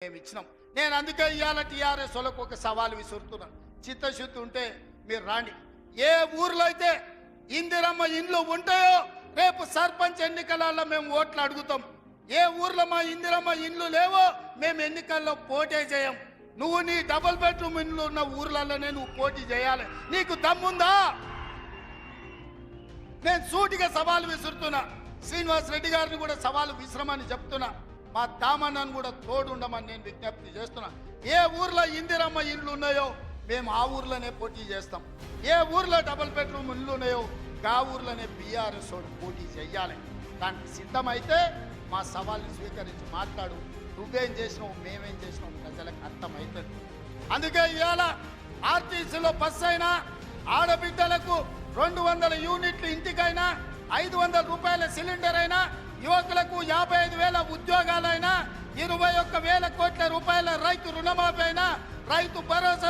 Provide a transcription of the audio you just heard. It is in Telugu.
మేము ఇచ్చినాం. నేను అందుకే ఇవాళ టీఆర్ఎస్ వాళ్ళకు ఒక సవాల్ విసురుతున్నాను. చిత్తశుద్ధి ఉంటే మీరు రాండి. ఏ ఊర్లో అయితే ఇందిరమ్మ ఇండ్లు ఉంటాయో రేపు సర్పంచ్ ఎన్నికలలో మేము ఓట్లు అడుగుతాం. ఏ ఊర్లో మా ఇందిరమ్మ ఇండ్లు లేవో మేము ఎన్నికల్లో పోటీ చేయం. నువ్వు నీ డబుల్ బెడ్రూమ్ ఇండ్లు ఉన్న ఊర్లలోనే నువ్వు పోటీ చేయాలి. నీకు దమ్ముందా? నేను సూటిగా సవాలు విసురుతున్నా. శ్రీనివాస్ రెడ్డి గారిని కూడా సవాలు విసిరమని చెప్తున్నా. మా దామన్నను కూడా తోడుండమని నేను విజ్ఞప్తి చేస్తున్నా. ఏ ఊర్లో ఇందిరమ్మ ఇండ్లు ఉన్నాయో మేము ఆ ఊర్లోనే పోటీ చేస్తాం. ఏ ఊర్లో డబుల్ బెడ్రూమ్ ఇండ్లు ఉన్నాయో ఆ ఊర్లోనే బీఆర్ఎస్ పోటీ చేయాలి. దానికి సిద్ధమైతే మా సవాల్ని స్వీకరించి మాట్లాడు. నువ్వేం చేసినావు, మేమేం చేసినావు ప్రజలకు అర్థమవుతుంది. అందుకే ఇవాళ ఆర్టీసీలో బస్సు అయినా, ఆడబిడ్డలకు 200 యూనిట్లు ఇంటికైనా, 500 రూపాయల సిలిండర్ అయినా, యువకులకు 55,000 ఉద్యోగాలైనా, 21,000 కోట్ల రూపాయల రైతు రుణమాఫీ అయినా, రైతు భరోసా